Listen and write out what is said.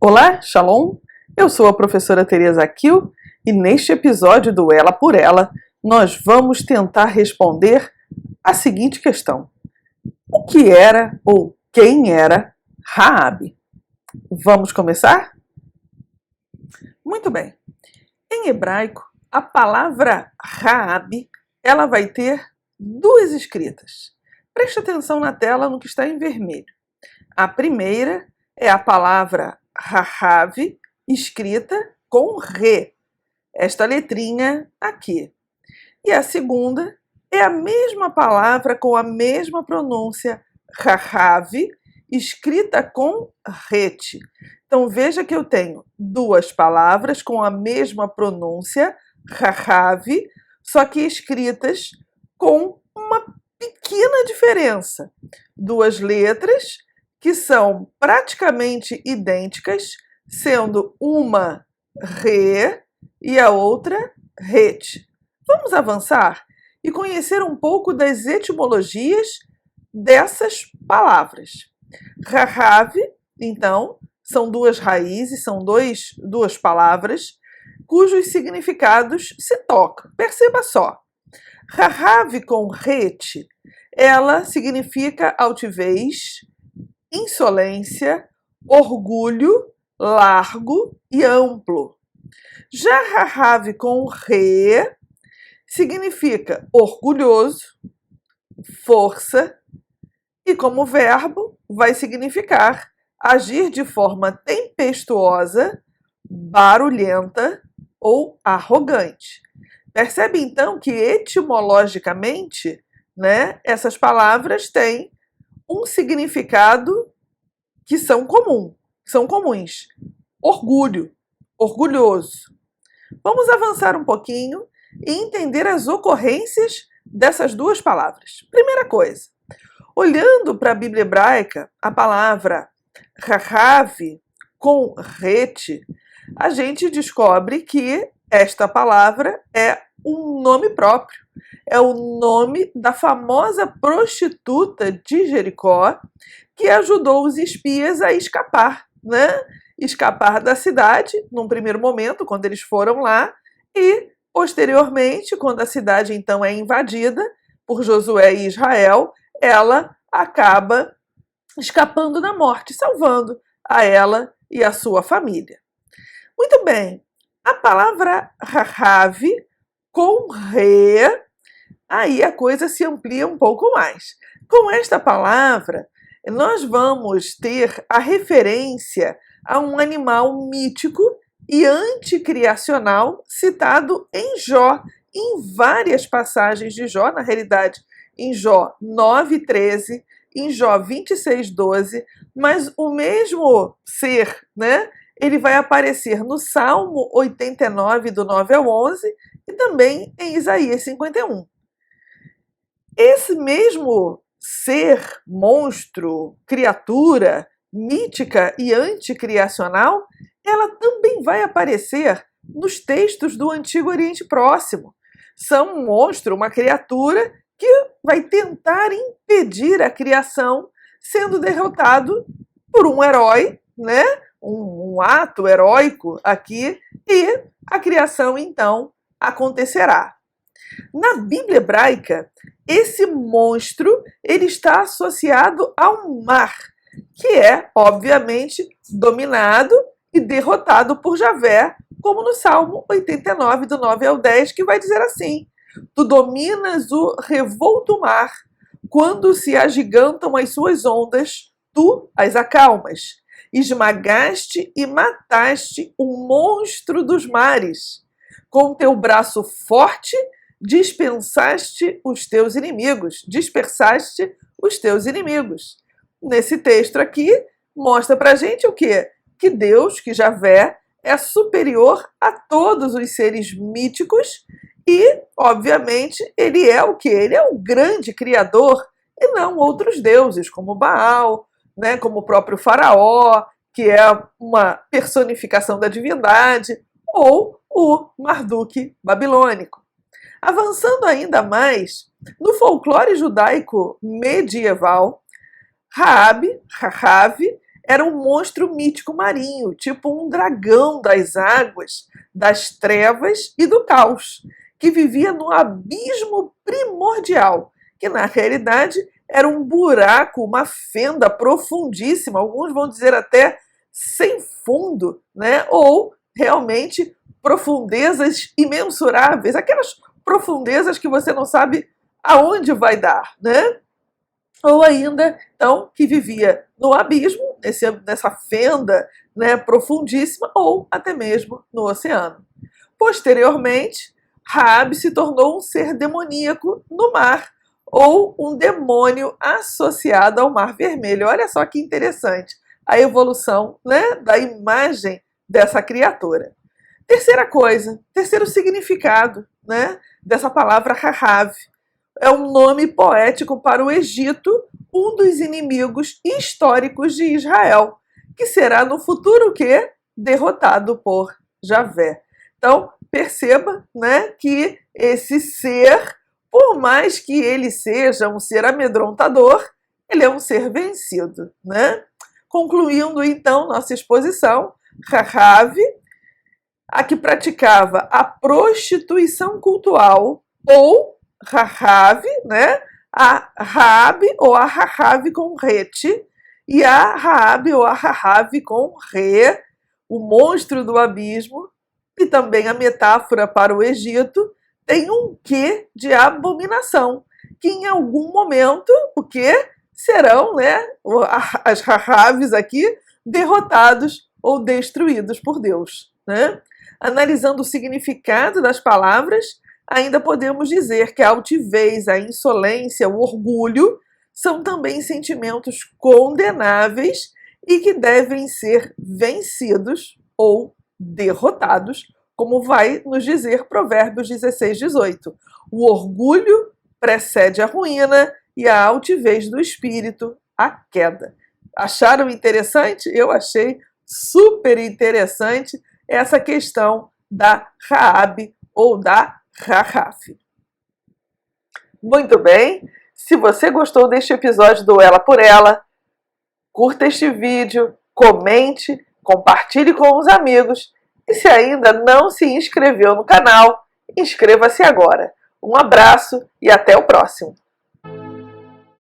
Olá, Shalom! Eu sou a professora Teresa Akil e neste episódio do Ela por Ela nós vamos tentar responder a seguinte questão: o que era ou quem era Raabe? Vamos começar? Muito bem. Em hebraico, a palavra Raabe, ela vai ter duas escritas. Preste atenção na tela no que está em vermelho. A primeira é a palavra Rahav, escrita com Re, esta letrinha aqui. E a segunda é a mesma palavra com a mesma pronúncia, Rahav, escrita com Ret. Então veja que eu tenho duas palavras com a mesma pronúncia, Rahav, só que escritas com uma pequena diferença. Duas letras que são praticamente idênticas, sendo uma Re e a outra Ret. Vamos avançar e conhecer um pouco das etimologias dessas palavras. Rahav, então, são duas raízes, são duas palavras, cujos significados se tocam. Perceba só. Rahav com Ret, ela significa altivez, insolência, orgulho, largo e amplo. Já Rahav com Re significa orgulhoso, força e como verbo vai significar agir de forma tempestuosa, barulhenta ou arrogante. Percebe então que etimologicamente, essas palavras têm um significado que são comuns. Orgulho, orgulhoso. Vamos avançar um pouquinho e entender as ocorrências dessas duas palavras. Primeira coisa, olhando para a Bíblia hebraica, a palavra Rahav com Ret, a gente descobre que esta palavra é um nome próprio. É o nome da famosa prostituta de Jericó que ajudou os espias a escapar, Escapar da cidade, num primeiro momento, quando eles foram lá, e posteriormente, quando a cidade então é invadida por Josué e Israel, ela acaba escapando da morte, salvando a ela e a sua família. Muito bem, a palavra Rahav com Re, aí a coisa se amplia um pouco mais. Com esta palavra, nós vamos ter a referência a um animal mítico e anticriacional citado em Jó, em várias passagens de Jó, na realidade, em Jó 9:13, em Jó 26:12, mas o mesmo ser, ele vai aparecer no Salmo 89, do 9 ao 11, e também em Isaías 51. Esse mesmo ser, monstro, criatura, mítica e anticriacional, ela também vai aparecer nos textos do Antigo Oriente Próximo. São um monstro, uma criatura que vai tentar impedir a criação, sendo derrotado por um herói, um ato heróico aqui, e a criação então acontecerá. Na Bíblia hebraica, esse monstro ele está associado ao mar, que é, obviamente, dominado e derrotado por Javé, como no Salmo 89, do 9 ao 10, que vai dizer assim: tu dominas o revolto mar, quando se agigantam as suas ondas, tu as acalmas. Esmagaste e mataste o monstro dos mares. Com teu braço forte, dispersaste os teus inimigos. Nesse texto aqui, mostra pra gente o quê? Que Deus, que Javé, é superior a todos os seres míticos e, obviamente, ele é o quê? Ele é o grande criador e não outros deuses, como Baal, como o próprio Faraó, que é uma personificação da divindade, ou o Marduk babilônico. Avançando ainda mais, no folclore judaico medieval, Rahav era um monstro mítico marinho, tipo um dragão das águas, das trevas e do caos, que vivia no abismo primordial, que na realidade era um buraco, uma fenda profundíssima, alguns vão dizer até sem fundo, né? Ou realmente profundezas imensuráveis, aquelas profundezas que você não sabe aonde vai dar, né? Ou ainda, então, que vivia no abismo, nessa fenda, né, profundíssima, ou até mesmo no oceano. Posteriormente, Raabe se tornou um ser demoníaco no mar, ou um demônio associado ao Mar Vermelho. Olha só que interessante a evolução, né, da imagem dessa criatura. Terceira coisa, terceiro significado, né, dessa palavra Rahab. É um nome poético para o Egito, um dos inimigos históricos de Israel, que será no futuro o quê? Derrotado por Javé. Então, perceba, né, que esse ser, por mais que ele seja um ser amedrontador, ele é um ser vencido, né? Concluindo, então, nossa exposição, Rahab, a que praticava a prostituição cultual, ou Rahab, né? A Raab ou a Rahab com rete, e a Raab ou a Rahab com re, o monstro do abismo, e também a metáfora para o Egito, tem um quê de abominação, que em algum momento, o quê? Serão, né, as Rahabs aqui, derrotados ou destruídos por Deus, né? Analisando o significado das palavras, ainda podemos dizer que a altivez, a insolência, o orgulho são também sentimentos condenáveis e que devem ser vencidos ou derrotados, como vai nos dizer Provérbios 16, 18. O orgulho precede a ruína e a altivez do espírito, a queda. Acharam interessante? Eu achei super interessante essa questão da Raabe ou da Rahab. Muito bem, se você gostou deste episódio do Ela por Ela, curta este vídeo, comente, compartilhe com os amigos e se ainda não se inscreveu no canal, inscreva-se agora. Um abraço e até o próximo!